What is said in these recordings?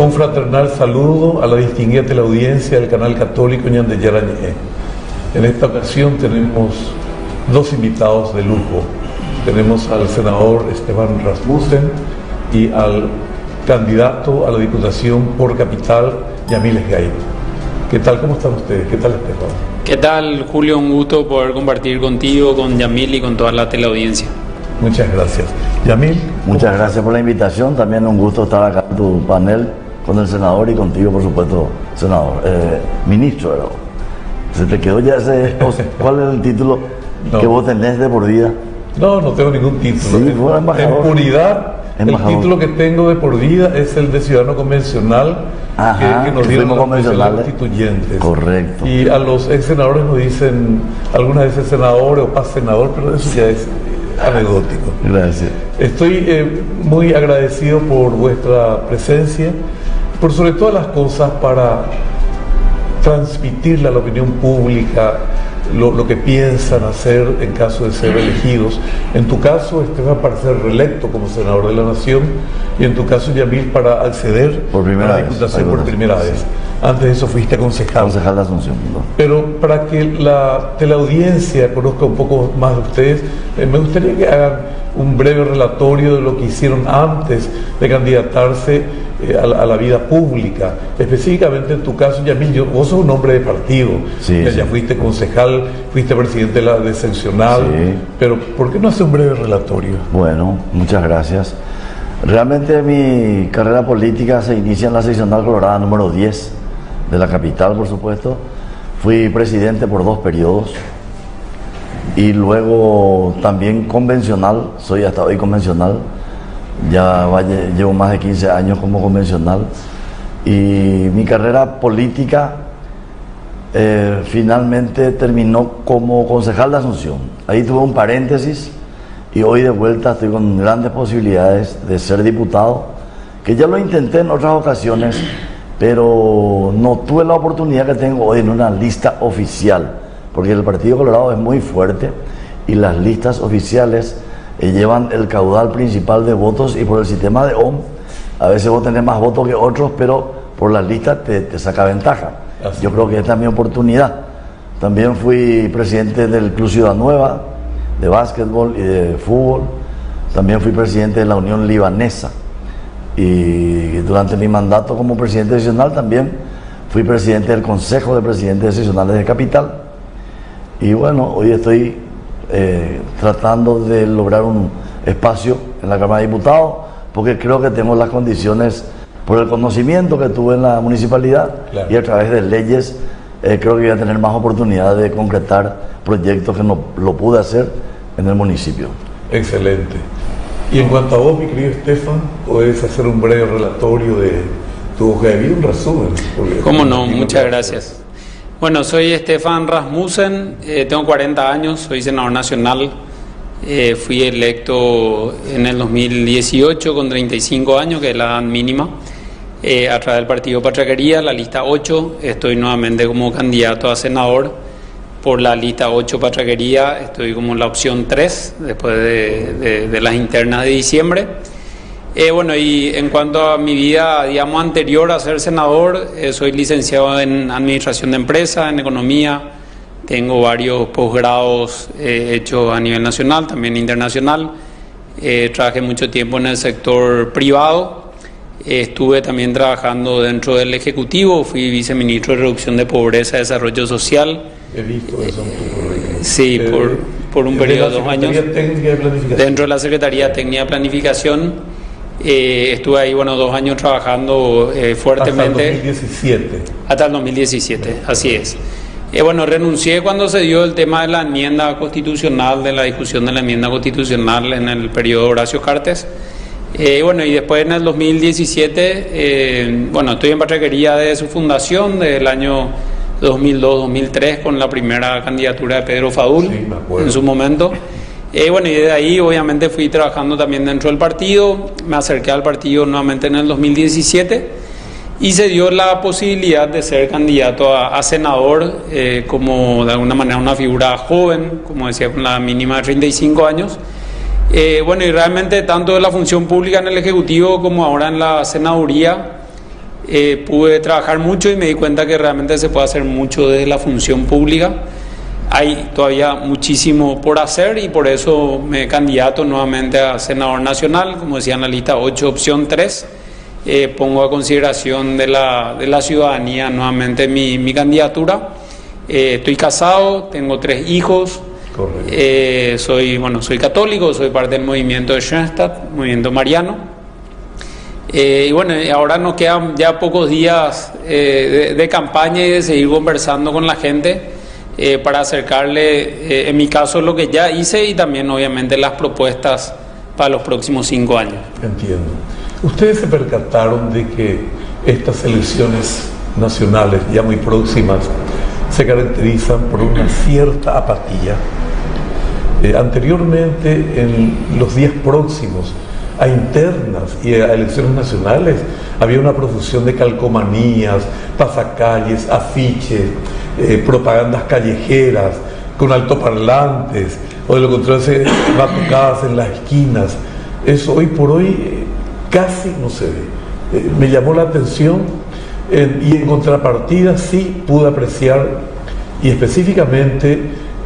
Un fraternal saludo a la distinguida teleaudiencia del canal católico Ñande Yarañé. En esta ocasión tenemos dos invitados de lujo. Tenemos al senador Stefan Rasmussen y al candidato a la Diputación por Capital, Yamil Esgaín. ¿Qué tal? ¿Cómo están ustedes? ¿Qué tal, Stefan? ¿Qué tal, Julio? Un gusto poder compartir contigo, con Yamil y con toda la teleaudiencia. Muchas gracias. Yamil. Muchas gracias por la invitación. También un gusto estar acá en tu panel con el senador y contigo, por supuesto, senador. Ministro, ¿no? ¿Se te quedó ya ese? ¿Cuál es el título que vos tenés de por vida? No, no tengo ningún título. Sí, fue embajador. En puridad, embajador. El título que tengo de por vida es el de ciudadano convencional. Ajá, que nos dieron los convencionales constituyentes. Correcto. Y a los ex senadores nos dicen algunas veces senador o paz senador, pero eso ya es anecdótico. Gracias. Estoy muy agradecido por vuestra presencia, por sobre todas las cosas para transmitirle a la opinión pública lo que piensan hacer en caso de ser elegidos. En tu caso, Esteban, para ser reelecto como senador de la Nación, y en tu caso, Yamil, para acceder a la Diputación por primera vez. Antes de eso fuiste concejal. Concejal de Asunción, ¿no? Pero para que la teleaudiencia conozca un poco más de ustedes, me gustaría que hagan un breve relatorio de lo que hicieron antes de candidatarse a la vida pública. Específicamente en tu caso, Yamil, vos sos un hombre de partido, ya fuiste concejal, fuiste presidente de la seccional, pero ¿por qué no hace un breve relatorio? Bueno, muchas gracias. Realmente mi carrera política se inicia en la seccional colorada número 10 de la capital, por supuesto. Fui presidente por 2 periodos y luego también convencional, soy hasta hoy convencional. Llevo más de 15 años como convencional y mi carrera política finalmente terminó como concejal de Asunción. Ahí tuve un paréntesis y hoy de vuelta estoy con grandes posibilidades de ser diputado, que ya lo intenté en otras ocasiones, pero no tuve la oportunidad que tengo hoy en una lista oficial, porque el Partido Colorado es muy fuerte y las listas oficiales llevan el caudal principal de votos, y por el sistema de OHM a veces vos tenés más votos que otros, pero por las listas te saca ventaja. Yo creo que esta es mi oportunidad. También fui presidente del Club Ciudad Nueva de básquetbol y de fútbol. También fui presidente de la Unión Libanesa, y durante mi mandato como presidente seccional también fui presidente del Consejo de Presidentes Seccionales de Capital. Y bueno, hoy estoy tratando de lograr un espacio en la Cámara de Diputados, porque creo que tengo las condiciones por el conocimiento que tuve en la municipalidad, y a través de leyes creo que voy a tener más oportunidad de concretar proyectos que no lo pude hacer en el municipio. Excelente. Y en cuanto a vos, mi querido Stefan, ¿puedes hacer un breve relatorio de tu hoja de vida, un resumen? ¿Cómo no? Muchas gracias. Bueno, soy Stefan Rasmussen, tengo 40 años, soy senador nacional, fui electo en el 2018 con 35 años, que es la edad mínima, a través del Partido Patraquería, la lista 8, estoy nuevamente como candidato a senador por la lista 8 Patraquería, estoy como la opción 3 después de las internas de diciembre. Bueno, y en cuanto a mi vida, digamos, anterior a ser senador, soy licenciado en Administración de Empresas, en Economía, tengo varios posgrados hechos a nivel nacional, también internacional, trabajé mucho tiempo en el sector privado, estuve también trabajando dentro del Ejecutivo, fui viceministro de Reducción de Pobreza y Desarrollo Social. He visto eso en tu currículum. Sí, por un periodo de 2 años. Dentro de la Secretaría Técnica de Planificación. Estuve ahí, 2 años trabajando fuertemente. Hasta el 2017. Hasta el 2017, así es. Renuncié cuando se dio el tema de la enmienda constitucional, de la discusión de la enmienda constitucional en el periodo de Horacio Cartes. Y después en el 2017, estoy en Patraquería desde su fundación, desde el año 2002-2003, con la primera candidatura de Pedro Fadul, en su momento. Y desde ahí obviamente fui trabajando también dentro del partido, me acerqué al partido nuevamente en el 2017 y se dio la posibilidad de ser candidato a senador, como de alguna manera una figura joven, como decía, con la mínima de 35 años. Y realmente tanto de la función pública en el Ejecutivo como ahora en la senaduría, pude trabajar mucho y me di cuenta que realmente se puede hacer mucho desde la función pública. Hay todavía muchísimo por hacer y por eso me candidato nuevamente a senador nacional, como decía en la lista 8, opción 3. Pongo a consideración de la ciudadanía nuevamente mi candidatura. Estoy casado, tengo 3 hijos. Soy católico, soy parte del movimiento de Schoenstatt, movimiento mariano. Y bueno, ahora nos quedan ya pocos días de campaña y de seguir conversando con la gente para acercarle, en mi caso, lo que ya hice y también obviamente las propuestas para los próximos 5 años. Entiendo. ¿Ustedes se percataron de que estas elecciones nacionales ya muy próximas se caracterizan por una cierta apatía? Anteriormente, en los días próximos a internas y a elecciones nacionales, había una profusión de calcomanías, pasacalles, afiches, propagandas callejeras con altoparlantes, o de lo contrario batucadas en las esquinas. Eso hoy por hoy casi no se ve. Me llamó la atención y en contrapartida sí pude apreciar, y específicamente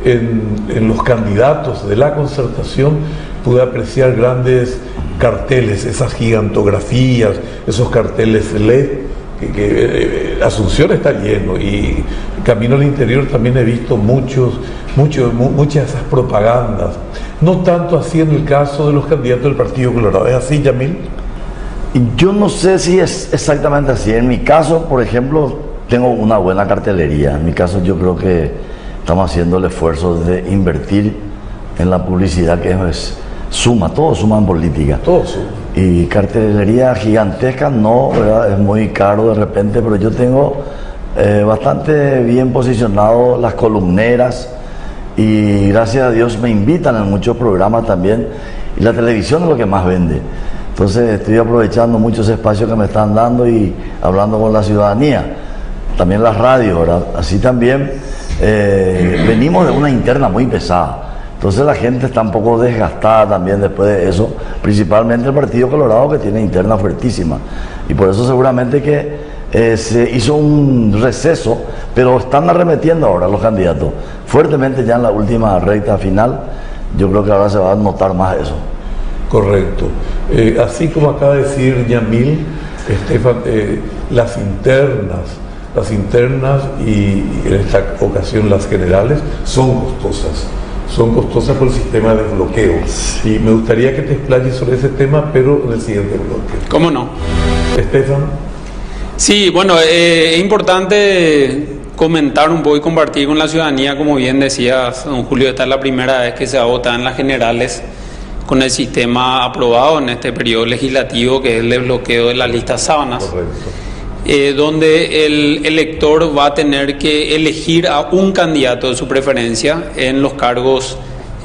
en los candidatos de la concertación, pude apreciar grandes carteles, esas gigantografías, esos carteles LED, que Asunción está lleno, y camino al interior también he visto muchas de esas propagandas. No tanto así en el caso de los candidatos del Partido Colorado. ¿Es así, Yamil? Yo no sé si es exactamente así. En mi caso, por ejemplo, tengo una buena cartelería. En mi caso, yo creo que estamos haciendo el esfuerzo de invertir en la publicidad, que suma, todo suma en política. Todo suma. Y cartelería gigantesca no, ¿verdad? Es muy caro de repente, pero yo tengo bastante bien posicionado las columneras, y gracias a Dios me invitan en muchos programas también, y la televisión es lo que más vende. Entonces estoy aprovechando muchos espacios que me están dando y hablando con la ciudadanía. También las radios, ¿verdad? Así también venimos de una interna muy pesada. Entonces la gente está un poco desgastada también después de eso, principalmente el Partido Colorado, que tiene interna fuertísima. Y por eso seguramente que se hizo un receso, pero están arremetiendo ahora los candidatos fuertemente ya en la última recta final. Yo creo que ahora se va a notar más eso. Correcto. Así como acaba de decir Yamil, Estefan, las internas y en esta ocasión las generales son costosas. Son costosas por el sistema de bloqueo. Y me gustaría que te explayes sobre ese tema, pero en el siguiente bloque. ¿Cómo no? Estefan. Sí, bueno, es importante comentar un poco y compartir con la ciudadanía. Como bien decías, don Julio, esta es la primera vez que se va a votar en las generales con el sistema aprobado en este periodo legislativo, que es el desbloqueo de las listas sábanas. Correcto. Donde el elector va a tener que elegir a un candidato de su preferencia en los cargos,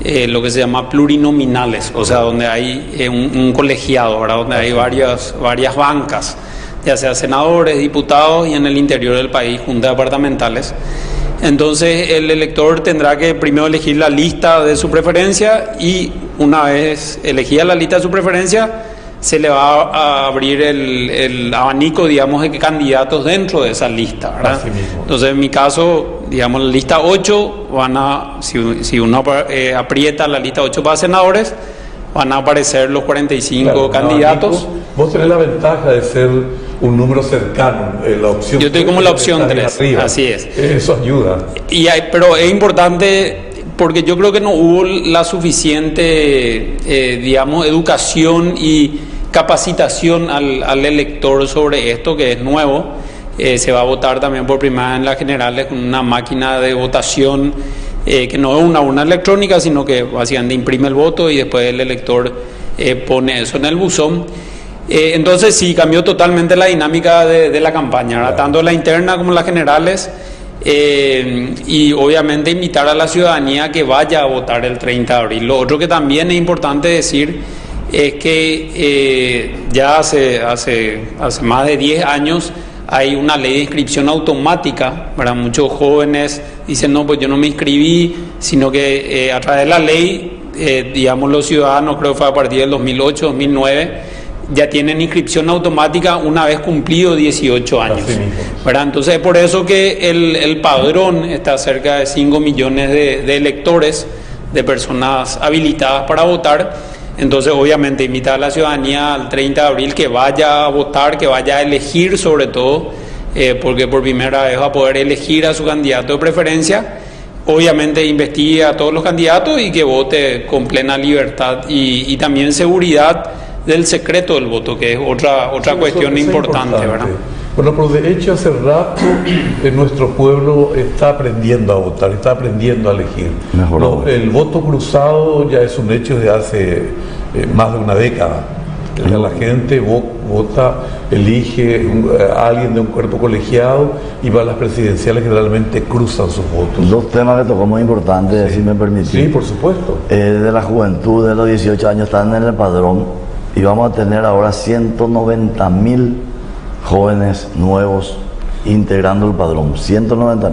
lo que se llama plurinominales, o sea, donde hay un colegiado, ¿verdad? Donde hay varias bancas, ya sea senadores, diputados y en el interior del país, juntas departamentales. Entonces el elector tendrá que primero elegir la lista de su preferencia, y una vez elegida la lista de su preferencia, se le va a abrir el abanico, digamos, de candidatos dentro de esa lista, ¿verdad? Así mismo. Entonces, en mi caso, digamos, la lista 8, si uno aprieta la lista 8 para senadores, van a aparecer los 45 candidatos. Abanico. Vos tenés la ventaja de ser un número cercano, la opción. Yo estoy como la opción 3, arriba. así es. Eso ayuda. Pero es importante, porque yo creo que no hubo la suficiente, digamos, educación y capacitación al elector sobre esto, que es nuevo. Se va a votar también por primera vez en las generales con una máquina de votación que no es una urna electrónica, sino que básicamente imprime el voto y después el elector pone eso en el buzón. Entonces sí, cambió totalmente la dinámica de la campaña, ¿verdad? Tanto la interna como las generales. Y obviamente invitar a la ciudadanía que vaya a votar el 30 de abril. Lo otro que también es importante decir es que ya hace más de 10 años hay una ley de inscripción automática. Para muchos jóvenes dicen, no, pues yo no me inscribí, sino que a través de la ley, digamos, los ciudadanos, creo que fue a partir del 2008, 2009, ya tienen inscripción automática una vez cumplido 18 años. ¿Verdad? Entonces es por eso que el padrón está cerca de 5 millones de electores, de personas habilitadas para votar. Entonces obviamente invita a la ciudadanía al 30 de abril que vaya a votar, que vaya a elegir sobre todo, porque por primera vez va a poder elegir a su candidato de preferencia. Obviamente investigue a todos los candidatos y que vote con plena libertad y también seguridad del secreto del voto, que es otra cuestión importante, ¿verdad? Bueno, pero de hecho hace rato nuestro pueblo está aprendiendo a votar, está aprendiendo a elegir. No, el voto cruzado ya es un hecho de hace más de una década. Ya la gente vota, elige a alguien de un cuerpo colegiado y va a las presidenciales, generalmente cruzan sus votos. Dos temas que tocó muy importantes, si me permitís. Sí, por supuesto. De la juventud, de los 18 años, están en el padrón y vamos a tener ahora 190.000 jóvenes nuevos integrando el padrón, 190.000.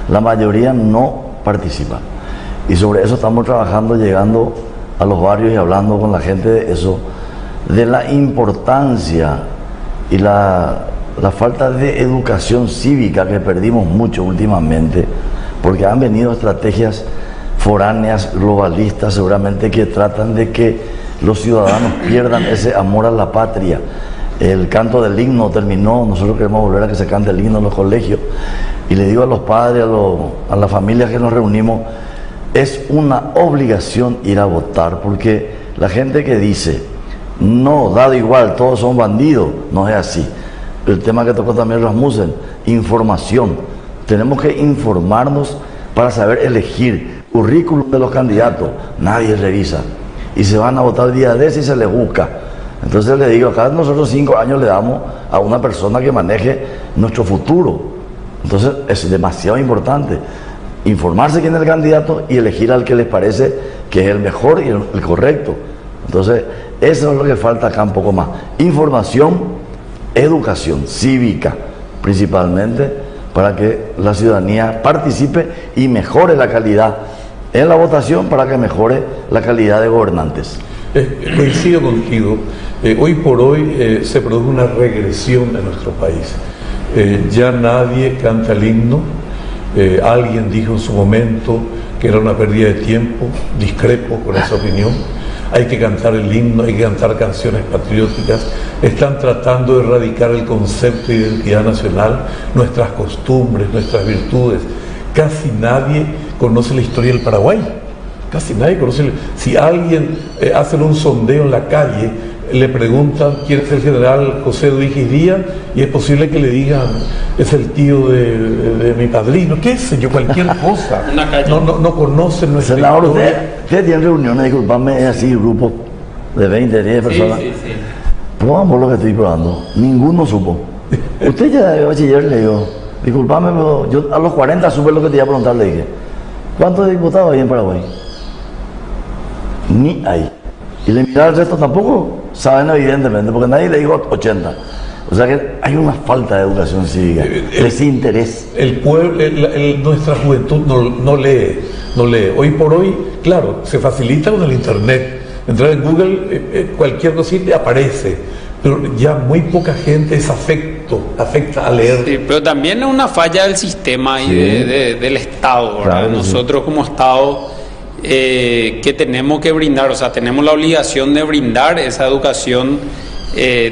La mayoría no participa. Y sobre eso estamos trabajando, llegando a los barrios y hablando con la gente de eso, de la importancia y la falta de educación cívica que perdimos mucho últimamente, porque han venido estrategias foráneas, globalistas, seguramente que tratan de que los ciudadanos pierdan ese amor a la patria. El canto del himno terminó, nosotros queremos volver a que se cante el himno en los colegios. Y le digo a los padres, a las familias que nos reunimos, es una obligación ir a votar, porque la gente que dice, no, dado igual, todos son bandidos, no es así. El tema que tocó también Rasmussen, información. Tenemos que informarnos para saber elegir. Currículum de los candidatos, nadie revisa. Y se van a votar día de ese y se les busca. Entonces le digo, acá nosotros 5 años le damos a una persona que maneje nuestro futuro. Entonces es demasiado importante informarse quién es el candidato y elegir al que les parece que es el mejor y el correcto. Entonces eso es lo que falta acá un poco más. Información, educación cívica principalmente, para que la ciudadanía participe y mejore la calidad en la votación, para que mejore la calidad de gobernantes. Coincido contigo. Hoy por hoy se produce una regresión en nuestro país. Ya nadie canta el himno. Alguien dijo en su momento que era una pérdida de tiempo. Discrepo con esa opinión. Hay que cantar el himno, hay que cantar canciones patrióticas. Están tratando de erradicar el concepto de identidad nacional, nuestras costumbres, nuestras virtudes. Casi nadie conoce la historia del Paraguay. Casi nadie conoce. Si alguien hace un sondeo en la calle, le preguntan quién es el general José Duíguez Díaz, y es posible que le digan, es el tío de mi padrino, qué sé yo, cualquier cosa. No conocen nuestra historia. Ustedes tienen reuniones, disculpadme, es así, grupos de 20, 10 personas. Sí. Probamos lo que estoy probando. Ninguno supo. Usted ya de bachiller le digo, disculpame, pero yo a los 40 supe lo que te iba a preguntar, le dije. ¿Cuántos diputados hay en Paraguay? Ni hay. Y le miraba al resto, tampoco saben evidentemente, porque nadie le dijo 80. O sea que hay una falta de educación cívica, desinterés. El pueblo, nuestra juventud no lee. Hoy por hoy, claro, se facilita con el internet. Entrar en Google, cualquier cosita aparece. Pero ya muy poca gente es afecta a leer. Sí, pero también es una falla del sistema y del Estado, ¿verdad? Claro, nosotros como Estado que tenemos que brindar, o sea, tenemos la obligación de brindar esa educación,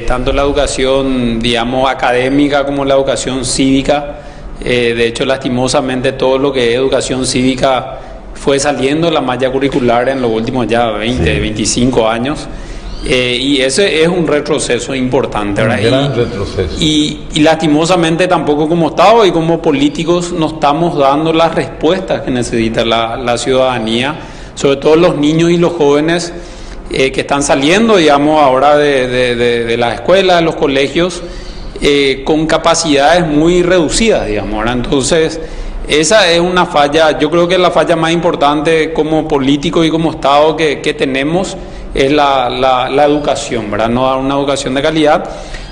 tanto la educación, digamos, académica como la educación cívica. De hecho, lastimosamente, todo lo que es educación cívica fue saliendo de la malla curricular en los últimos ya 25 años. Y ese es un retroceso importante, ¿verdad? Un gran retroceso. Y lastimosamente tampoco como Estado y como políticos no estamos dando las respuestas que necesita la ciudadanía, sobre todo los niños y los jóvenes que están saliendo, digamos, ahora de las escuelas, de los colegios, con capacidades muy reducidas, digamos, ¿verdad? Entonces, esa es una falla, yo creo que la falla más importante como político y como Estado que tenemos es la educación, ¿verdad? No dar una educación de calidad.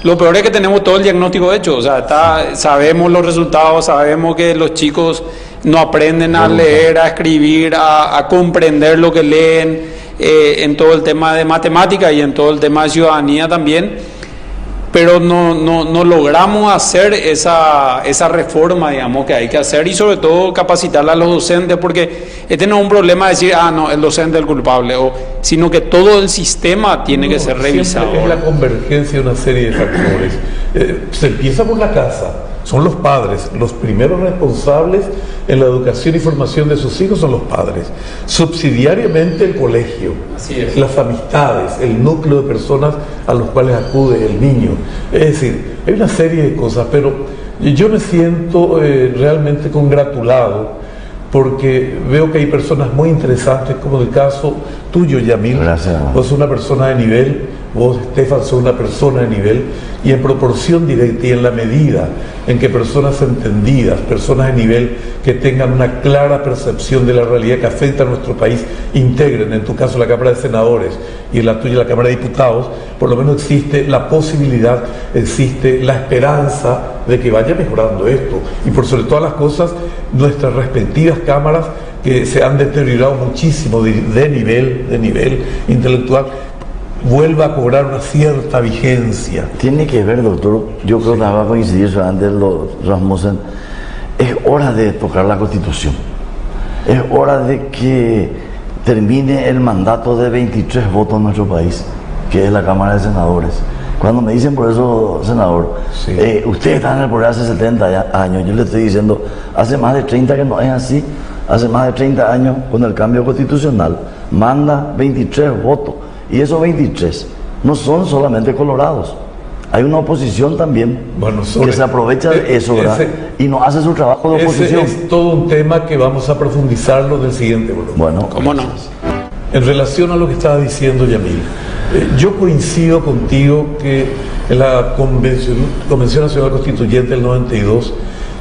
Lo peor es que tenemos todo el diagnóstico hecho, o sea, sabemos los resultados, sabemos que los chicos no aprenden a leer, a escribir, a comprender lo que leen, en todo el tema de matemática y en todo el tema de ciudadanía también. Pero no logramos hacer esa reforma, digamos, que hay que hacer, y sobre todo capacitar a los docentes, porque este no es un problema de decir, no, el docente es el culpable, sino que todo el sistema tiene que ser revisado. Es la convergencia de una serie de factores. Se empieza por la casa. Son los padres, los primeros responsables en la educación y formación de sus hijos son los padres. Subsidiariamente el colegio, las amistades, el núcleo de personas a los cuales acude el niño. Es decir, hay una serie de cosas, pero yo me siento realmente congratulado porque veo que hay personas muy interesantes, como el caso tuyo, Yamil. Gracias. Vos sos una persona de nivel, vos, Estefan, sos una persona de nivel, y en proporción directa y en la medida en que personas entendidas, personas de nivel que tengan una clara percepción de la realidad que afecta a nuestro país, integren, en tu caso la Cámara de Senadores y en la tuya la Cámara de Diputados, por lo menos existe la posibilidad, existe la esperanza de que vaya mejorando esto. Y por sobre todas las cosas, nuestras respectivas cámaras que se han deteriorado muchísimo de nivel intelectual, vuelva a cobrar una cierta vigencia. Tiene que ver, doctor, yo creo que va a coincidir solamente los Rasmussen, es hora de tocar la Constitución, es hora de que termine el mandato de 23 votos en nuestro país, que es la Cámara de Senadores. Cuando me dicen por eso, senador, sí, usted está en el poder hace 70 años, yo le estoy diciendo, hace más de 30 que no es así, hace más de 30 años con el cambio constitucional, manda 23 votos, y esos 23 no son solamente colorados, hay una oposición también, que se aprovecha de eso, ¿verdad? Y no hace su trabajo de oposición. Es todo un tema que vamos a profundizarlo del siguiente volumen. Bueno, ¿cómo no? En relación a lo que estaba diciendo Yamil, yo coincido contigo que en la Convención Nacional Constituyente del 92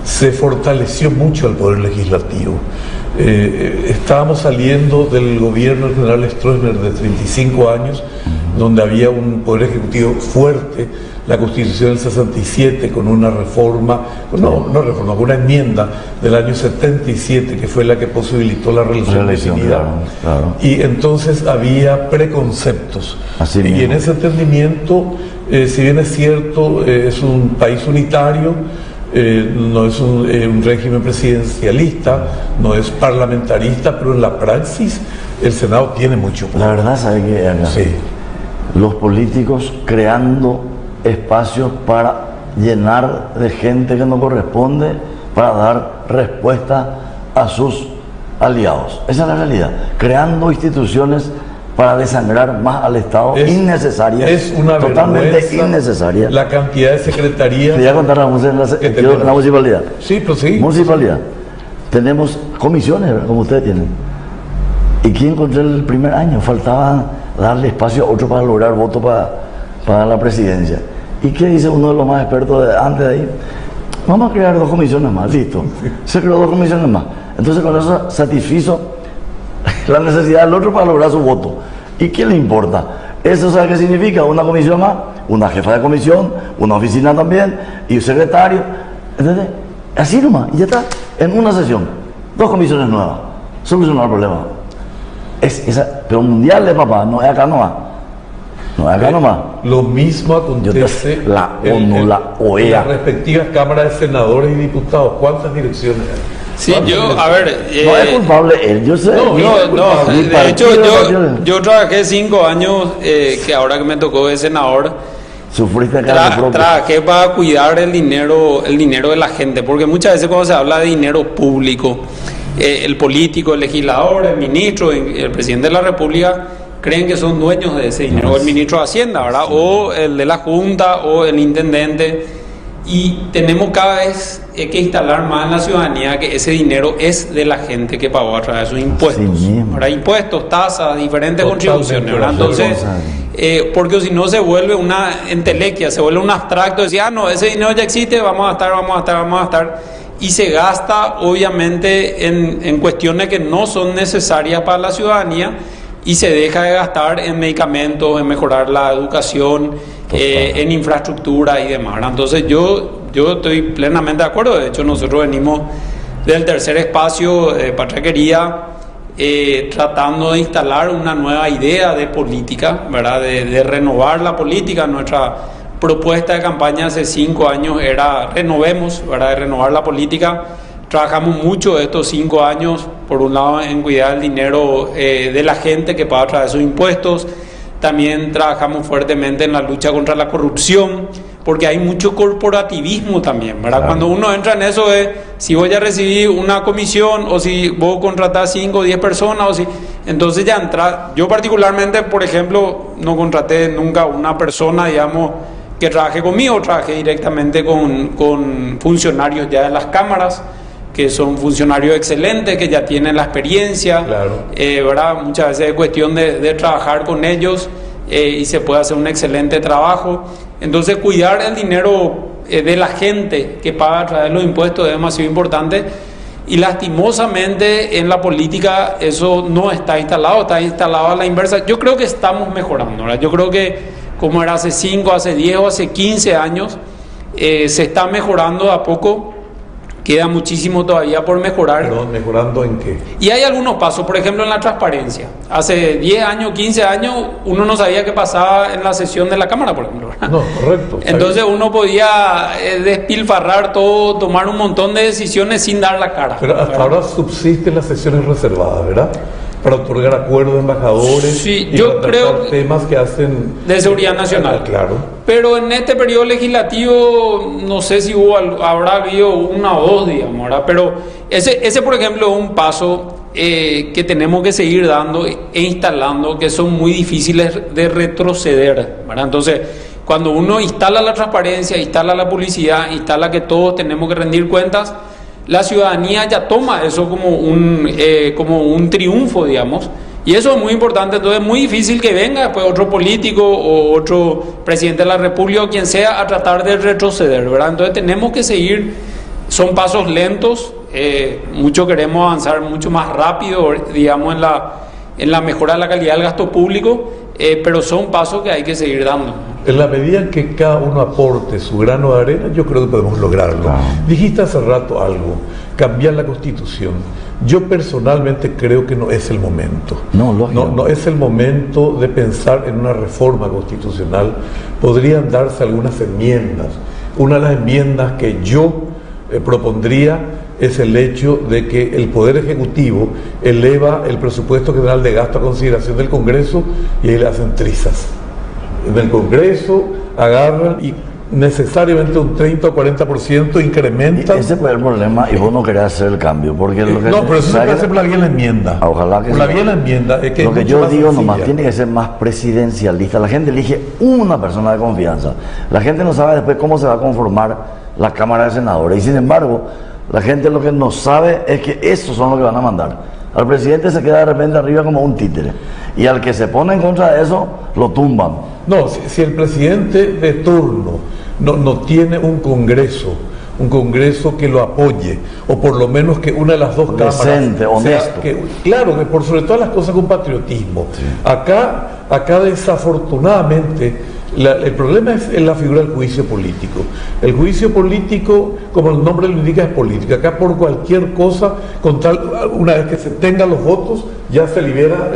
se fortaleció mucho el Poder Legislativo. Estábamos saliendo del gobierno del general Stroessner de 35 años, donde había un Poder Ejecutivo fuerte, la Constitución del 67 con una reforma, una enmienda del año 77 que fue la que posibilitó la reelección definida. Claro. Y entonces había preconceptos. Y en ese entendimiento, si bien es cierto, es un país unitario, no es un régimen presidencialista, no es parlamentarista, pero en la praxis el Senado tiene mucho poder. La verdad, ¿sabe qué? Sí. Los políticos creando espacios para llenar de gente que no corresponde, para dar respuesta a sus aliados. Esa es la realidad. Creando instituciones para desangrar más al Estado, innecesaria. Es una totalmente innecesaria. La cantidad de secretarías. Te voy a contar la municipalidad. Sí, proseguimos. Municipalidad. Tenemos comisiones, como ustedes tienen. ¿Y quién encontré el primer año? Faltaba darle espacio a otro para lograr votos para la presidencia. ¿Y qué dice uno de los más expertos antes de ahí? Vamos a crear 2 comisiones más, listo. Se creó 2 comisiones más. Entonces con eso satisfizo la necesidad del otro para lograr su voto. ¿Y qué le importa? ¿Eso sabe qué significa? Una comisión más, una jefa de comisión, una oficina también, y un secretario. ¿Entendés? Así nomás, y ya está, en una sesión. 2 comisiones nuevas. Solucionar el problema. Pero mundiales, papá, no es acá nomás. No es acá nomás. Lo mismo acontece la ONU, la OEA. En las respectivas cámaras de senadores y diputados. ¿Cuántas direcciones hay? Sí, a ver... no es culpable él, yo sé. No, de hecho yo trabajé 5 años, que ahora que me tocó de senador, sufriste acá trabajé para cuidar el dinero de la gente, porque muchas veces cuando se habla de dinero público, el político, el legislador, el ministro, el presidente de la República creen que son dueños de ese dinero, o el ministro de Hacienda, ¿verdad? Sí. O el de la Junta, o el intendente. Y tenemos cada vez que instalar más en la ciudadanía que ese dinero es de la gente que pagó a través de sus impuestos. Sí, ahora, impuestos, tasas, diferentes contribuciones, ¿verdad? Entonces, porque si no se vuelve una entelequia, se vuelve un abstracto, decir, no, ese dinero ya existe, vamos a gastar. Y se gasta, obviamente, en cuestiones que no son necesarias para la ciudadanía, y se deja de gastar en medicamentos, en mejorar la educación, en infraestructura y demás. Entonces yo estoy plenamente de acuerdo. De hecho, nosotros venimos del tercer espacio, Patria Querida, tratando de instalar una nueva idea de política, ¿verdad? De renovar la política. Nuestra propuesta de campaña hace 5 años era renovemos, ¿verdad? De renovar la política. Trabajamos mucho estos 5 años, por un lado en cuidar el dinero de la gente que paga a través de sus impuestos. También trabajamos fuertemente en la lucha contra la corrupción, porque hay mucho corporativismo también, ¿verdad? Claro. Cuando uno entra en eso es, si voy a recibir una comisión o si vos contratás 5 o 10 personas, o si, entonces ya entra. Yo particularmente, por ejemplo, no contraté nunca una persona, digamos, que trabaje conmigo. Trabajé directamente con funcionarios ya de las cámaras, que son funcionarios excelentes, que ya tienen la experiencia, claro. ¿Verdad? Muchas veces es cuestión de trabajar con ellos y se puede hacer un excelente trabajo. Entonces, cuidar el dinero de la gente que paga a través de los impuestos es demasiado importante, y lastimosamente en la política eso no está instalado a la inversa. Yo creo que estamos mejorando, ¿verdad? Yo creo que como era hace 5, hace 10 o hace 15 años, se está mejorando de a poco. Queda muchísimo todavía por mejorar. Perdón, ¿mejorando en qué? Y hay algunos pasos, por ejemplo en la transparencia. Hace 10 años, 15 años, uno no sabía qué pasaba en la sesión de la Cámara, por ejemplo, ¿verdad? No, correcto. Entonces uno podía despilfarrar todo, tomar un montón de decisiones sin dar la cara. Pero hasta ahora subsisten las sesiones reservadas, ¿verdad? Para otorgar acuerdos de embajadores, sí, y yo para creo temas que hacen de seguridad nacional. Claro. Pero en este periodo legislativo no sé si habrá habido 1 o 2, digamos, ¿verdad? Pero ese por ejemplo es un paso que tenemos que seguir dando e instalando, que son muy difíciles de retroceder, ¿verdad? Entonces, cuando uno instala la transparencia, instala la publicidad, instala que todos tenemos que rendir cuentas, la ciudadanía ya toma eso como un triunfo, digamos, y eso es muy importante. Entonces es muy difícil que venga después otro político o otro presidente de la República o quien sea a tratar de retroceder, ¿verdad? Entonces tenemos que seguir, son pasos lentos, mucho queremos avanzar mucho más rápido, digamos, en la mejora de la calidad del gasto público, pero son pasos que hay que seguir dando. En la medida en que cada uno aporte su grano de arena, yo creo que podemos lograrlo. Claro. Dijiste hace rato algo, cambiar la Constitución. Yo personalmente creo que no es el momento. No es el momento de pensar en una reforma constitucional. Podrían darse algunas enmiendas. Una de las enmiendas que yo propondría es el hecho de que el Poder Ejecutivo eleva el presupuesto general de gasto a consideración del Congreso y ahí le hacen trizas. En el Congreso agarran y necesariamente un 30 o 40% incrementan. Ese fue el problema y vos no querés hacer el cambio. Porque lo que no, pero eso se puede hacer por la vía de la enmienda. Ojalá que por la vía de la enmienda. Es que lo que yo digo nomás tiene que ser más presidencialista. La gente elige una persona de confianza. La gente no sabe después cómo se va a conformar la Cámara de Senadores. Y sin embargo, la gente lo que no sabe es que esos son los que van a mandar. Al presidente se queda de repente arriba como un títere. Y al que se pone en contra de eso, lo tumban. No, si el presidente de turno no tiene un congreso que lo apoye, o por lo menos que una de las dos cámaras decente, honesto. Claro, que por sobre todas las cosas con patriotismo. Sí. Acá desafortunadamente el problema es la figura del juicio político. El juicio político, como el nombre lo indica, es política. Acá por cualquier cosa, una vez que se tengan los votos, ya se libera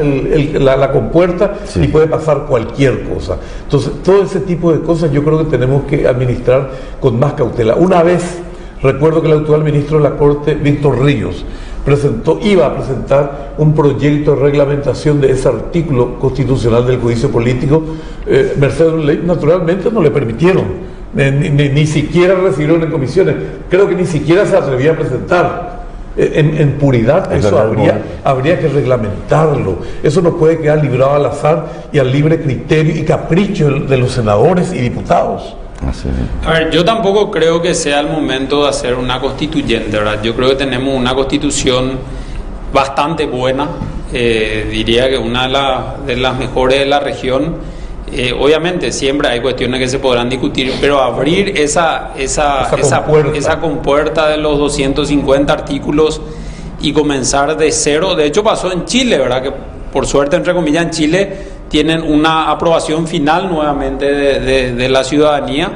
la compuerta, sí, y puede pasar cualquier cosa. Entonces, todo ese tipo de cosas yo creo que tenemos que administrar con más cautela. Una vez, recuerdo que el actual ministro de la Corte, Víctor Ríos, iba a presentar un proyecto de reglamentación de ese artículo constitucional del juicio político. Mercedes Ley naturalmente no le permitieron, ni siquiera recibieron en comisiones, creo que ni siquiera se atrevía a presentar. En puridad, eso habría que reglamentarlo. Eso no puede quedar librado al azar y al libre criterio y capricho de los senadores y diputados. A ver, yo tampoco creo que sea el momento de hacer una constituyente, ¿verdad? Yo creo que tenemos una constitución bastante buena, diría que una de las mejores de la región. Obviamente siempre hay cuestiones que se podrán discutir, pero abrir esa compuerta de los 250 artículos y comenzar de cero. De hecho pasó en Chile, ¿verdad? Que por suerte, entre comillas, en Chile tienen una aprobación final nuevamente de la ciudadanía,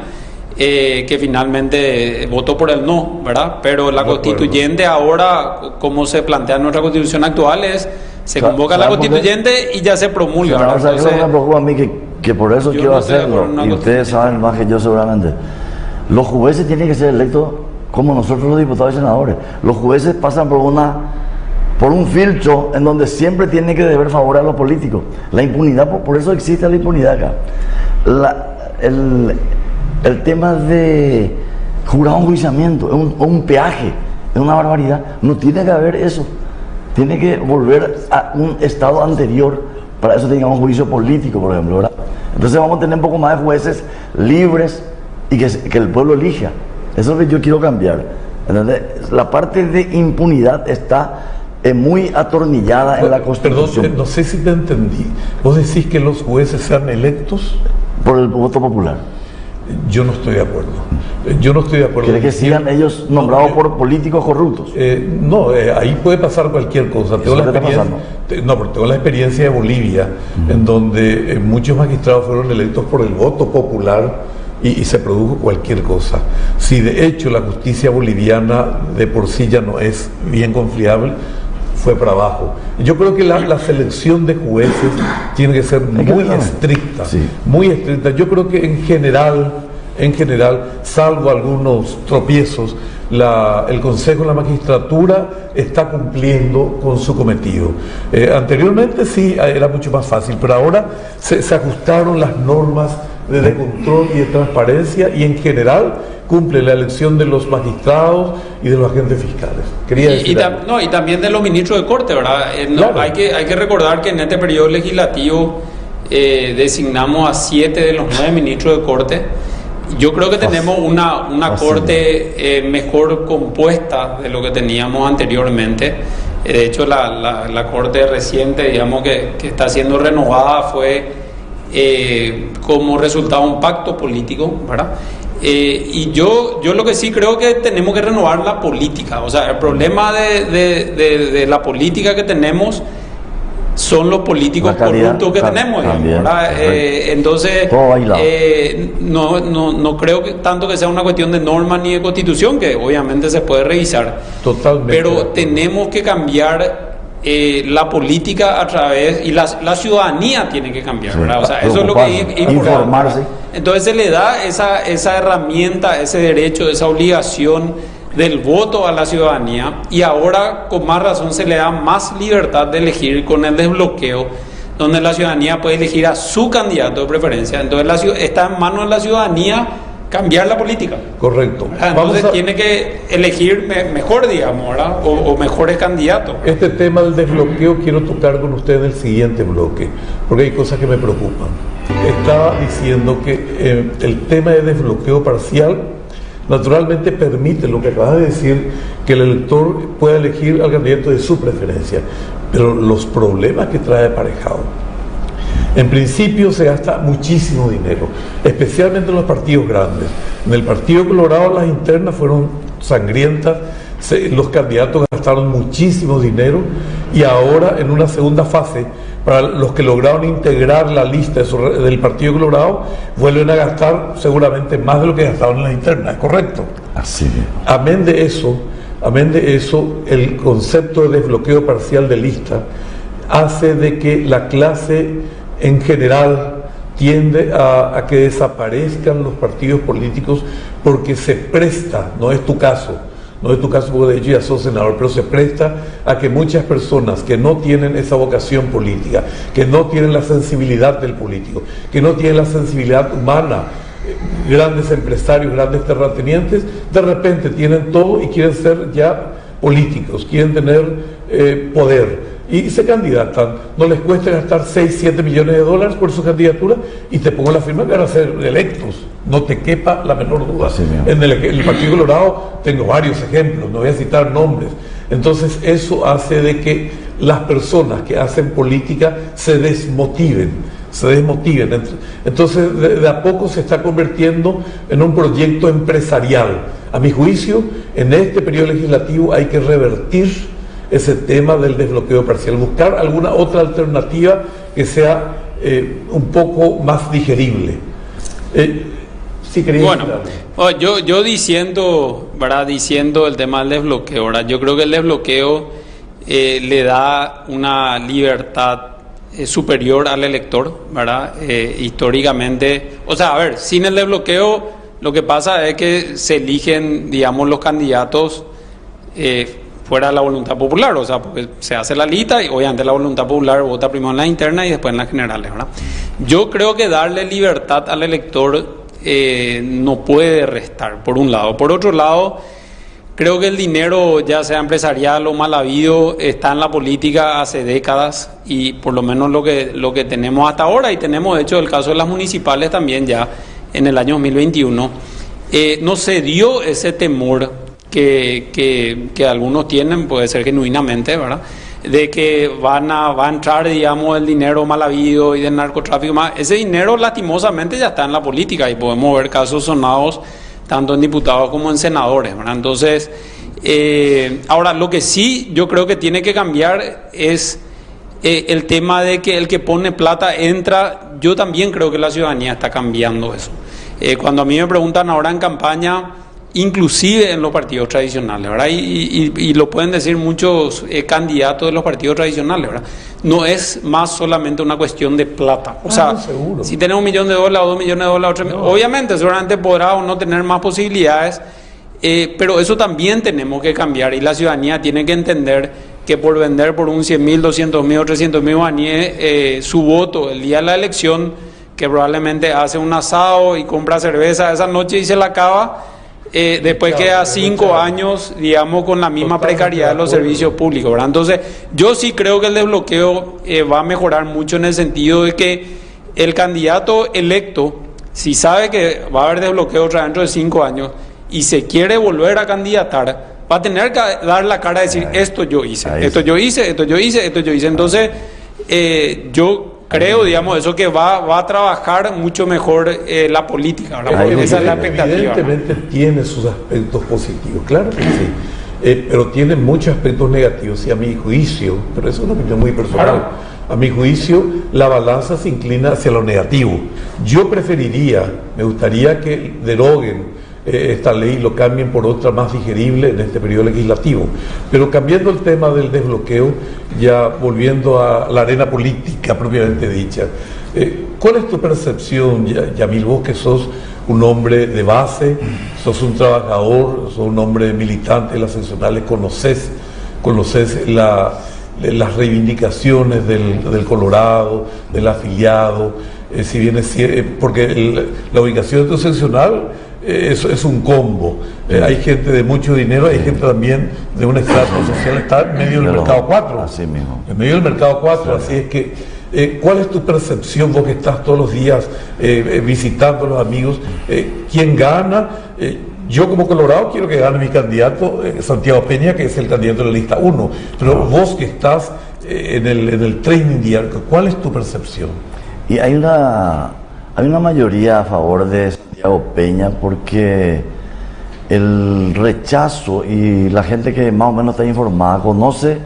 que finalmente votó por el no, ¿verdad? Pero la constituyente ahora, como se plantea en nuestra constitución actual, es Se convoca la constituyente y ya se promulga. Senador, ¿sabes qué me preocupa a mí? Que por eso quiero hacerlo, y ustedes saben más que yo seguramente. Los jueces tienen que ser electos como nosotros los diputados y senadores. Los jueces pasan por un filtro en donde siempre tienen que deber favor a los políticos. La impunidad, por eso existe la impunidad acá. El tema de jurado enjuiciamiento, un peaje, es una barbaridad. No tiene que haber eso. Tiene que volver a un estado anterior. Para eso tengamos un juicio político, por ejemplo, ¿verdad? Entonces vamos a tener un poco más de jueces libres y que el pueblo elija. Eso es lo que yo quiero cambiar. ¿Entendés? La parte de impunidad está muy atornillada en la Constitución. Perdón, no sé si te entendí. ¿Vos decís que los jueces sean electos? Por el voto popular. Yo no estoy de acuerdo. Yo no estoy de acuerdo. ¿Quiere que sigan ellos nombrados por políticos corruptos? Ahí puede pasar cualquier cosa. Tengo la experiencia de Bolivia, en donde muchos magistrados fueron electos por el voto popular y se produjo cualquier cosa. Si de hecho la justicia boliviana de por sí ya no es bien confiable, fue para abajo. Yo creo que la selección de jueces tiene que ser muy estricta, muy estricta. Yo creo que en general, salvo algunos tropiezos, el Consejo de la Magistratura está cumpliendo con su cometido. Anteriormente sí era mucho más fácil, pero ahora se ajustaron las normas de control y de transparencia, y en general cumple la elección de los magistrados y de los agentes fiscales. Y también de los ministros de Corte, ¿verdad? Claro. Hay que recordar que en este periodo legislativo designamos a 7 de los 9 ministros de Corte. Yo creo que tenemos una Corte mejor compuesta de lo que teníamos anteriormente. De hecho, la Corte reciente, digamos, que está siendo renovada fue como resultado de un pacto político, ¿verdad? Y yo lo que sí creo que tenemos que renovar la política. O sea, el problema de la política que tenemos son los políticos corruptos que tenemos, ¿verdad? Entonces no creo que tanto que sea una cuestión de norma ni de constitución, que obviamente se puede revisar. Totalmente. Pero tenemos que cambiar la política a través, y la ciudadanía tiene que cambiar, ¿verdad? O sea, eso es lo que es informarse. Entonces se le da esa herramienta, ese derecho, esa obligación del voto a la ciudadanía, y ahora con más razón se le da más libertad de elegir con el desbloqueo, donde la ciudadanía puede elegir a su candidato de preferencia. Entonces está en manos de la ciudadanía cambiar la política. Correcto. Entonces tiene que elegir mejor, digamos, ¿verdad? O mejores candidatos. Este tema del desbloqueo quiero tocar con ustedes en el siguiente bloque, porque hay cosas que me preocupan. Estaba diciendo que el tema de desbloqueo parcial naturalmente permite, lo que acabas de decir, que el elector pueda elegir al candidato de su preferencia, pero los problemas que trae aparejado. En principio se gasta muchísimo dinero, especialmente en los partidos grandes. En el Partido Colorado las internas fueron sangrientas, los candidatos gastaron muchísimo dinero, y ahora en una segunda fase, para los que lograron integrar la lista del Partido Colorado, vuelven a gastar seguramente más de lo que gastaron en las internas, ¿correcto? Así es. Amén de eso, el concepto de desbloqueo parcial de lista hace de que la clase en general tiende a que desaparezcan los partidos políticos, porque se presta, no es tu caso porque de hecho ya sos senador, pero se presta a que muchas personas que no tienen esa vocación política, que no tienen la sensibilidad del político, que no tienen la sensibilidad humana, grandes empresarios, grandes terratenientes, de repente tienen todo y quieren ser ya políticos, quieren tener poder, y se candidatan. No les cuesta gastar 6, 7 millones de dólares por su candidatura, y te pongo la firma que van a ser electos, no te quepa la menor duda. En el Partido Colorado tengo varios ejemplos, no voy a citar nombres. Entonces eso hace de que las personas que hacen política se desmotiven. Entonces de a poco se está convirtiendo en un proyecto empresarial. A mi juicio, en este periodo legislativo hay que revertir ese tema del desbloqueo parcial, buscar alguna otra alternativa que sea un poco más digerible. Sí, bueno, yo diciendo, ¿verdad? Diciendo el tema del desbloqueo, ¿verdad? Yo creo que el desbloqueo le da una libertad superior al elector, ¿verdad? Históricamente, o sea, a ver, sin el desbloqueo lo que pasa es que se eligen, digamos, los candidatos fuera de la voluntad popular, o sea, porque se hace la lista y obviamente la voluntad popular vota primero en la interna y después en las generales, ¿verdad? Yo creo que darle libertad al elector no puede restar, por un lado. Por otro lado, creo que el dinero, ya sea empresarial o mal habido, está en la política hace décadas y por lo menos lo que tenemos hasta ahora, y tenemos de hecho el caso de las municipales también ya en el año 2021, no se dio ese temor que algunos tienen, puede ser genuinamente, ¿verdad?, de que va a entrar, digamos, el dinero mal habido y del narcotráfico más. Ese dinero lastimosamente ya está en la política y podemos ver casos sonados tanto en diputados como en senadores, ¿verdad? Entonces, ahora lo que sí yo creo que tiene que cambiar es el tema de que el que pone plata entra. Yo también creo que la ciudadanía está cambiando eso. Cuando a mí me preguntan ahora en campaña, inclusive en los partidos tradicionales, ¿verdad? Y lo pueden decir muchos candidatos de los partidos tradicionales, ¿verdad? No es más solamente una cuestión de plata. O sea, seguro. Si tenemos $1 millón o $2 millones, obviamente seguramente podrá o no tener más posibilidades, pero eso también tenemos que cambiar y la ciudadanía tiene que entender que por vender por un 100.000, 200.000 o 300.000 guaraníes su voto el día de la elección, que probablemente hace un asado y compra cerveza esa noche y se la acaba, después queda 5 años, digamos, con la misma precariedad de los servicios públicos, ¿verdad? Entonces, yo sí creo que el desbloqueo va a mejorar mucho en el sentido de que el candidato electo, si sabe que va a haber desbloqueo dentro de 5 años y se quiere volver a candidatar, va a tener que dar la cara de decir, esto yo hice, esto yo hice, esto yo hice, esto yo hice. Entonces, yo creo, digamos, eso que va a trabajar mucho mejor la política, ¿verdad? Esa es la expectativa, evidentemente, ¿no? Tiene sus aspectos positivos, claro que sí, pero tiene muchos aspectos negativos y a mi juicio, pero eso es una opinión muy personal, a mi juicio la balanza se inclina hacia lo negativo. Yo preferiría, me gustaría que deroguen esta ley, lo cambien por otra más digerible en este periodo legislativo. Pero cambiando el tema del desbloqueo, ya volviendo a la arena política propiamente dicha, ¿cuál es tu percepción, Yamil, vos que sos un hombre de base, sos un trabajador, sos un hombre militante de las seccionales, conoces las reivindicaciones del Colorado, del afiliado, si bien es porque la ubicación de tu seccional es un combo. Hay gente de mucho dinero, hay gente también de un estrato social, está en medio del mercado 4. Así mismo. En medio del mercado 4, así es que, ¿cuál es tu percepción, vos que estás todos los días visitando a los amigos? ¿Quién gana? Yo como Colorado quiero que gane mi candidato, Santiago Peña, que es el candidato de la lista 1, pero vos que estás en el training diario, ¿cuál es tu percepción? Y hay una mayoría a favor de Santiago Peña porque el rechazo y la gente que más o menos está informada conoce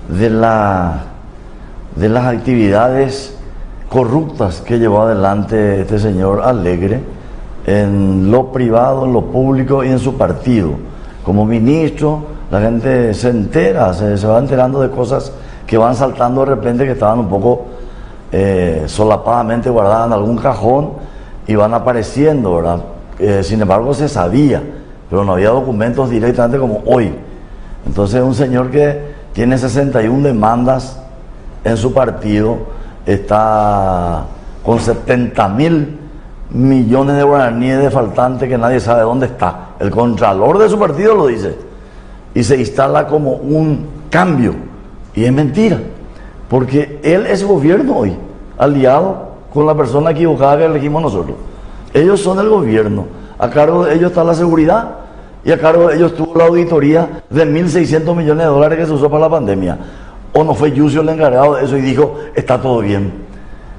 de las actividades corruptas que llevó adelante este señor Alegre en lo privado, en lo público y en su partido. Como ministro, la gente se entera, se va enterando de cosas que van saltando de repente, que estaban un poco solapadamente guardadas en algún cajón y van apareciendo, ¿verdad? Sin embargo, se sabía, pero no había documentos directamente como hoy. Entonces, un señor que tiene 61 demandas en su partido, está con 70.000 millones de guaraníes de faltante que nadie sabe dónde está. El contralor de su partido lo dice y se instala como un cambio, y es mentira, porque él es gobierno hoy, aliado con la persona equivocada que elegimos nosotros. Ellos son el gobierno, a cargo de ellos está la seguridad y a cargo de ellos estuvo la auditoría de 1.600 millones de dólares que se usó para la pandemia. ¿O no fue Yucio el encargado de eso y dijo, está todo bien?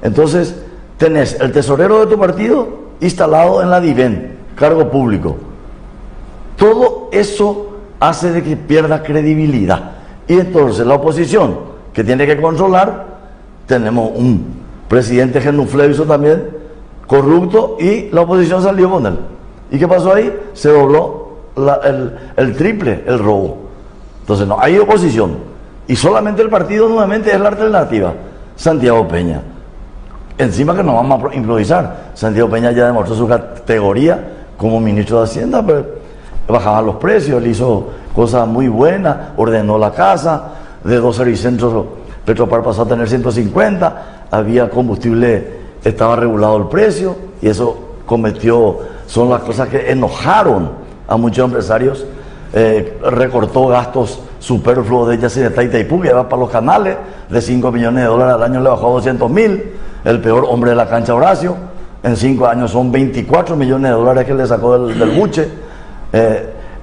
Entonces, tenés el tesorero de tu partido instalado en la DIVEN, cargo público. Todo eso hace de que pierda credibilidad. Y entonces la oposición, que tiene que controlar, tenemos un presidente genuflexo también, corrupto, y la oposición salió con él. ¿Y qué pasó ahí? Se dobló el triple, el robo. Entonces no hay oposición. Y solamente el partido nuevamente es la alternativa. Santiago Peña. Encima que no vamos a improvisar. Santiago Peña ya demostró su categoría como ministro de Hacienda, pero bajaba los precios, él hizo cosas muy buenas, ordenó la casa, de 2 servicentros Petropar pasó a tener 150, había combustible, estaba regulado el precio, y eso son las cosas que enojaron a muchos empresarios. Recortó gastos superfluos de Yacyretá y Itaipú, que va para los canales, de 5 millones de dólares al año le bajó a 200.000, el peor hombre de la cancha Horacio, en 5 años son 24 millones de dólares que le sacó del buche.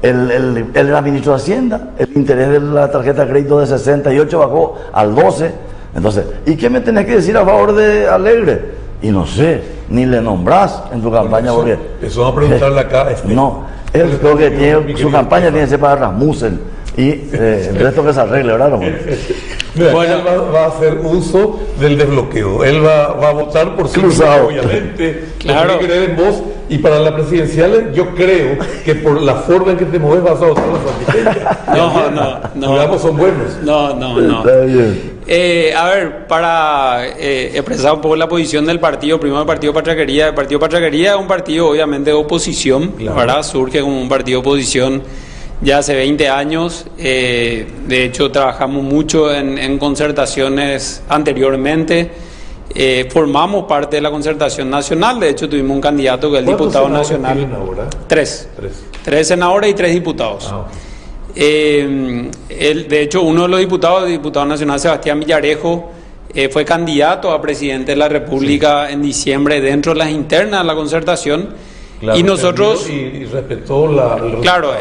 Él era ministro de Hacienda, el interés de la tarjeta de crédito de 68 bajó al 12. Entonces, ¿y qué me tenés que decir a favor de Alegre? Y no sé, ni le nombrás en tu campaña. Eso vamos a preguntarle acá. No, él creo que tiene, su campaña tiene que ser para Rasmussen y el resto que se arregle, ¿verdad? Mira, bueno, él va a hacer uso del desbloqueo. Él va a votar por sí mismo, obviamente. Claro. No tiene que creer en vos. Y para las presidenciales, yo creo que por la forma en que te mueves vas a votar a los No. Digamos, son buenos. No. Está bien. A ver, para expresar un poco la posición del partido, primero el Partido Patria Querida. El Partido Patria Querida es un partido obviamente de oposición, claro. ¿Verdad? Surge como un partido de oposición ya hace 20 años. De hecho, trabajamos mucho en concertaciones anteriormente. Formamos parte de la concertación nacional. De hecho, tuvimos un candidato que es el diputado nacional. ¿Cuántos senadores tienen ahora? 3. 3 senadores y 3 diputados. De hecho, uno de los diputados, el diputado nacional Sebastián Villarejo, fue candidato a presidente de la República en diciembre dentro de las internas de la concertación. Claro, y nosotros y respetó el claro,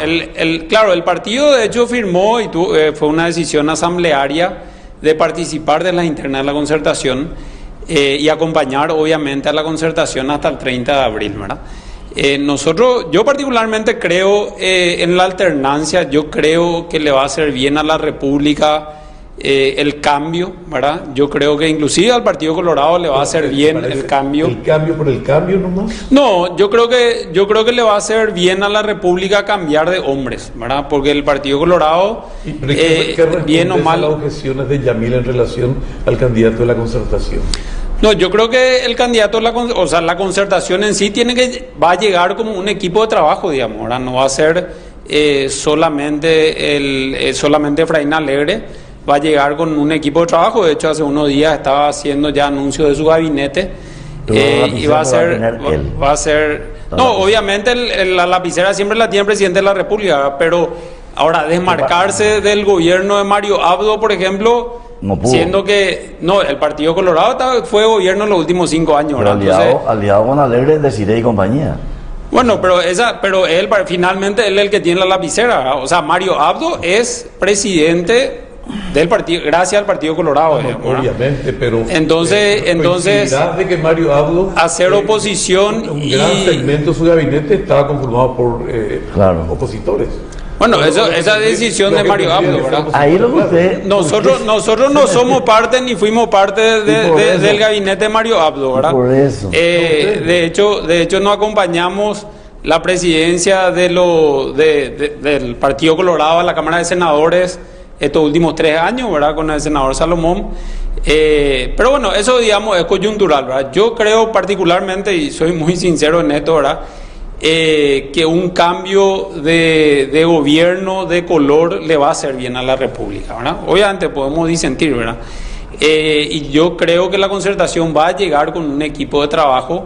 el partido de hecho firmó y fue una decisión asamblearia de participar de las internas de la concertación y acompañar obviamente a la concertación hasta el 30 de abril, ¿verdad? Yo particularmente creo en la alternancia. Yo creo que le va a hacer bien a la República el cambio, ¿verdad? Yo creo que inclusive al Partido Colorado le va a hacer bien el cambio. ¿El cambio por el cambio nomás? No, yo creo que le va a hacer bien a la República cambiar de hombres, ¿verdad? Porque el Partido Colorado, ¿qué bien o mal, las objeciones de Yamil en relación al candidato de la concertación? No, yo creo que el candidato, la concertación en sí va a llegar como un equipo de trabajo, digamos, ¿verdad? No va a ser solamente Efraín Alegre. Va a llegar con un equipo de trabajo. De hecho, hace unos días estaba haciendo ya anuncios de su gabinete. Y va a ser no, obviamente la lapicera siempre la tiene el presidente de la República, ¿verdad? Pero ahora desmarcarse del gobierno de Mario Abdo, por ejemplo, no pudo. Siendo que el Partido Colorado fue gobierno en los últimos 5 años, pero aliado con Alegre, Desiré y compañía. Bueno, pero él finalmente él es el que tiene la lapicera, ¿verdad? O sea, Mario Abdo es presidente del partido, gracias al Partido Colorado, obviamente, pero entonces de que Mario Abdo hacer oposición un gran segmento de su gabinete estaba conformado por opositores. Bueno, esa decisión de Mario Abdo, ¿verdad? Ahí lo que usted... Nosotros no somos parte ni fuimos parte del gabinete de Mario Abdo, ¿verdad? Por eso. De hecho no acompañamos la presidencia del Partido Colorado a la Cámara de Senadores estos últimos 3 años, ¿verdad? Con el senador Salomón. Pero bueno, eso digamos es coyuntural, ¿verdad? Yo creo particularmente, y soy muy sincero en esto, ¿verdad? Que un cambio de gobierno de color le va a hacer bien a la República, ¿verdad? Obviamente podemos disentir, ¿verdad? Y yo creo que la concertación va a llegar con un equipo de trabajo.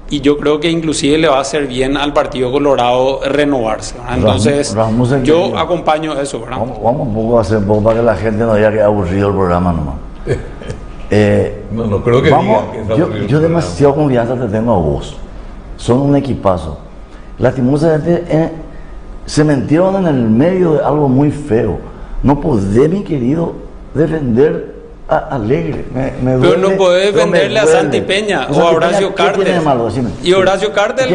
Y yo creo que inclusive le va a hacer bien al Partido Colorado renovarse, ¿verdad? Entonces, yo acompaño eso, ¿verdad? Vamos un poco a hacer para que la gente no diga que es aburrido el programa nomás. No creo que yo demasiado confianza te tengo a vos. Son un equipazo. Lastimosamente se metieron en el medio de algo muy feo. No podés, mi querido, defender Alegre. Me duele, pero no puede defenderle a Santi Peña o a Horacio Cartes. Y Horacio Cartes,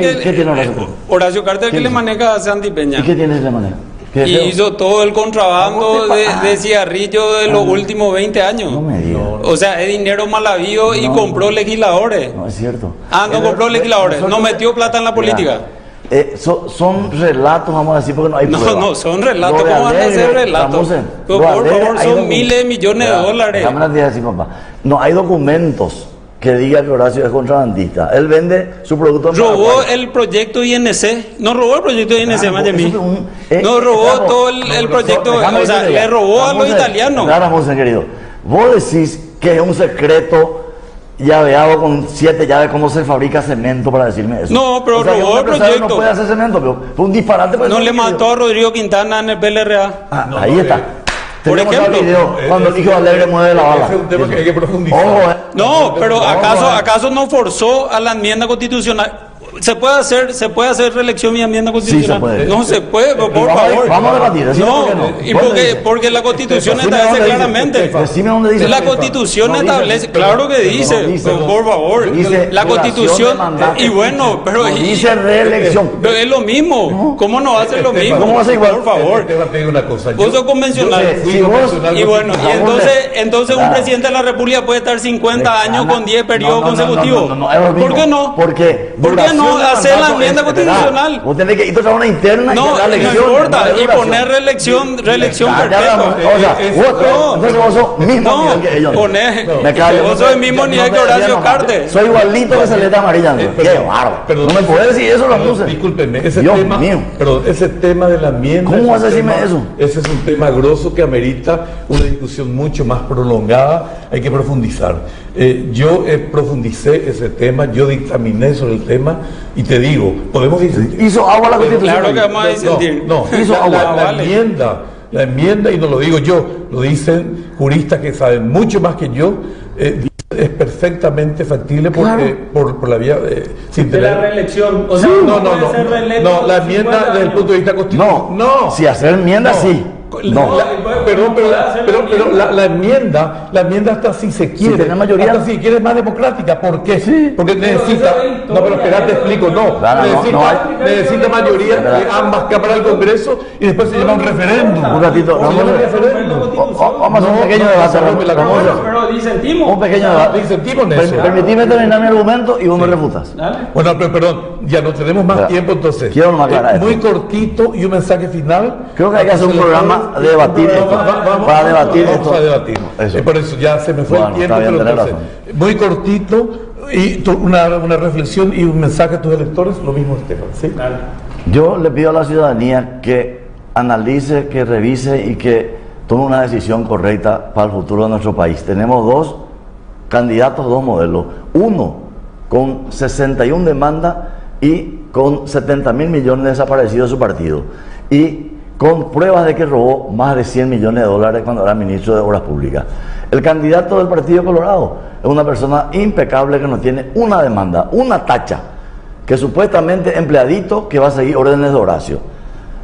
Horacio Cartes que le maneja a Santi Peña. ¿Y qué tiene ese manejo? Y hizo todo el contrabando de cigarrillo de los últimos 20 años. No me digas. O sea, es dinero mal habido y compró legisladores. No es cierto. No compró legisladores. No metió plata en la política. son relatos, vamos a decir, porque no hay pruebas. No, son relatos. ¿Cómo van a ser relatos? Pero por favor, son miles de millones de dólares. Déjame decir, papá. No hay documentos que diga que Horacio es contrabandista. Él vende su producto en robó Paraguay. el proyecto INC. No robó el proyecto INC, Claro, Mayemí. No robó estamos- todo el proyecto. Déjame O sea, decirle le ya. robó a los Ramón, italianos. Ramón, querido. Vos decís que es un secreto llaveado con 7 llaves cómo se fabrica cemento para decirme eso. No, pero que robó un el empresario proyecto. No puede hacer cemento, pero fue un disparate. No le mató a Rodrigo Quintana en el PLRA. Ahí está. por Tenemos ya el ejemplo, video cuando el hijo de Alegre mueve la bala. Ese es un tema que hay que profundizar. Ojo, No, pero Vamos a- ¿acaso no forzó a la enmienda constitucional? ¿Se puede hacer reelección y enmienda constitucional? puede. No se puede, por vamos a- favor. vamos a debatir, decime No, por qué no. y ¿Dónde dice? porque la constitución Decime establece dónde dice, claramente. Decime dónde dice. La constitución No dice, establece, claro que dice, dice, por favor. dice La duración constitución, de mandato. y bueno, pero No dice reelección. pero es lo mismo. ¿Cómo no hace lo mismo? ¿Cómo hace igual? Por favor. Te voy a pedir una cosa. Vos sos convencional. yo sé, fui si vos- convencional Y bueno, y constitucional. entonces un Claro. presidente de la República puede estar 50 años con 10 periodos consecutivos. No, es lo mismo. ¿Por qué no? Porque ¿Por qué no duración de hacer la mandato enmienda es- constitucional? Vos tenés que ir a una interna y No, la no elección. importa. no Y duración. poner reelección Ya perpetua. hablamos. O sea, no. entonces vos sos mismo No, nivel que ellos. poner. callo, Vos no sos te- el mismo no nivel te que Horacio decía, no, Cartes. Soy igualito que Celeste Amarilla. Qué bárbaro. No me puedes decir eso, la puse. Discúlpeme, ese Dios tema, mío. perdón, ese tema de la enmienda. ¿Cómo es vas a un decirme tema- eso? Ese es un tema grosso que amerita una discusión mucho más prolongada. Hay que profundizar. Yo profundicé ese tema, yo dictaminé sobre el tema y te digo, podemos disentir. Hizo agua la constitución. Claro que vamos a disentir. No, Hizo la, agua. la Vale. enmienda, y no lo digo yo, lo dicen juristas que saben mucho más que yo, es perfectamente factible porque, por la vía sin De la tener. reelección. O Sí, sea, no, puede no, ser no, reelecto no, la 50 enmienda desde el años. punto de vista constitucional. No, si hacer enmienda, sí. No. Pero la enmienda hasta si se quiere, tiene mayoría. hasta si quiere es más democrática. ¿Por qué? Sí. Porque necesita, eso es no, pero espera, te explico, no, Claro, necesita mayoría Espera. de ambas cámaras del Congreso y después se llama un referéndum. Un ratito, Se vamos llama un a- referéndum. Vamos a hacer un pequeño debate. no, la Vamos a hacer Pero disentimos. un pequeño debate. Disentimos en eso. Permitime terminar mi argumento y vos me refutas. Dale. Bueno, pero perdón, ya no tenemos más Espera. tiempo entonces. Quiero nomás aclarar Muy esto. cortito y un mensaje final. Creo que hay que hacer un programa de debatir esto. Para debatir vamos esto. a debatir. Eso. Por eso ya se me fue Bueno, el tiempo, está bien, pero tenés entonces, muy cortito y una reflexión y un mensaje a tus electores, lo mismo Estefan, ¿sí? Yo le pido a la ciudadanía que analice, que revise y que tome una decisión correcta para el futuro de nuestro país. Tenemos dos candidatos, dos modelos. Uno con 61 demandas y con 70.000 millones desaparecidos de su partido. Y con pruebas de que robó más de 100 millones de dólares cuando era ministro de Obras Públicas. El candidato del Partido Colorado es una persona impecable que no tiene una demanda, una tacha, que supuestamente empleadito que va a seguir órdenes de Horacio.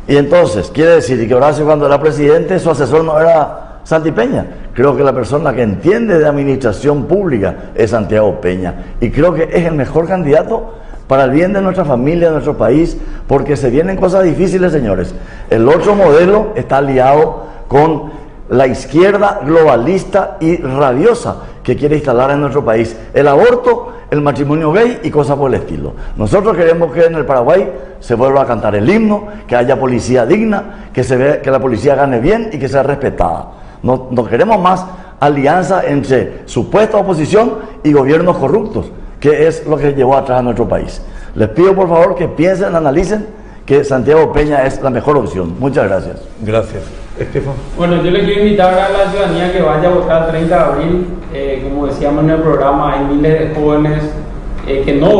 Y entonces, quiere decir que Horacio cuando era presidente, su asesor no era Santi Peña. Creo que la persona que entiende de administración pública es Santiago Peña. Y creo que es el mejor candidato para el bien de nuestra familia, de nuestro país, porque se vienen cosas difíciles, señores. El otro modelo está aliado con la izquierda globalista y rabiosa que quiere instalar en nuestro país el aborto, el matrimonio gay y cosas por el estilo. Nosotros queremos que en el Paraguay se vuelva a cantar el himno, que haya policía digna, que la policía gane bien y que sea respetada. No queremos más alianza entre supuesta oposición y gobiernos corruptos, que es lo que llevó atrás a nuestro país. Les pido por favor que piensen, analicen que Santiago Peña es la mejor opción. Muchas gracias. Gracias. Estefan. Bueno, yo le quiero invitar a la ciudadanía que vaya a votar el 30 de abril. Como decíamos en el programa, hay miles de jóvenes que no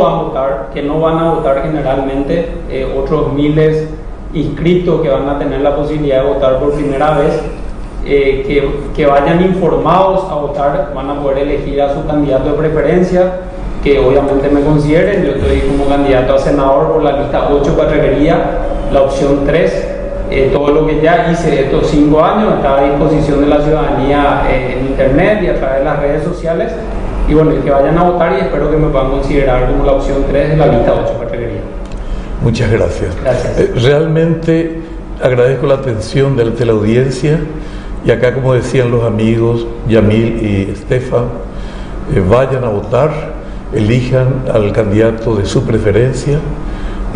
van a votar generalmente, otros miles inscritos que van a tener la posibilidad de votar por primera vez. Que vayan informados a votar, van a poder elegir a su candidato de preferencia, que obviamente me consideren. Yo estoy como candidato a senador por la lista 8 Carreguería, la opción 3. Todo lo que ya hice estos 5 años está a disposición de la ciudadanía en internet y a través de las redes sociales. Y bueno, que vayan a votar y espero que me puedan considerar como la opción 3 de la lista 8 Carreguería. Muchas gracias. Gracias. Realmente agradezco la atención de la audiencia y acá, como decían los amigos Yamil y Estefan, vayan a votar, elijan al candidato de su preferencia,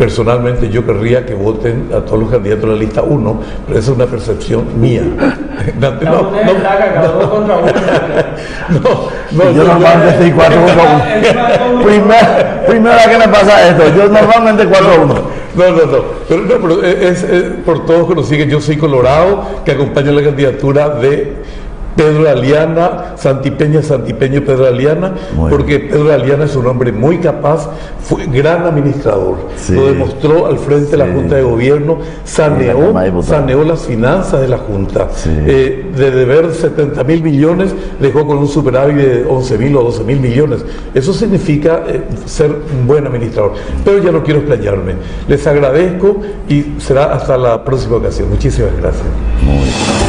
Personalmente yo querría que voten a todos los candidatos de la lista 1, pero esa es una percepción mía. Yo normalmente estoy 4-1. Primera que me pasa esto, yo normalmente 4-1. Pero es por todos conocido que yo soy colorado, que acompaña la candidatura de Pedro Aliana, Santipeña y Pedro Aliana, porque Pedro Aliana es un hombre muy capaz, fue gran administrador, lo demostró al frente de la Junta de Gobierno, saneó las finanzas de la Junta, de deber 70.000 millones, dejó con un superávit de 11.000 o 12.000 millones. Eso significa ser un buen administrador. Pero ya no quiero explayarme. Les agradezco y será hasta la próxima ocasión. Muchísimas gracias. Muy bien.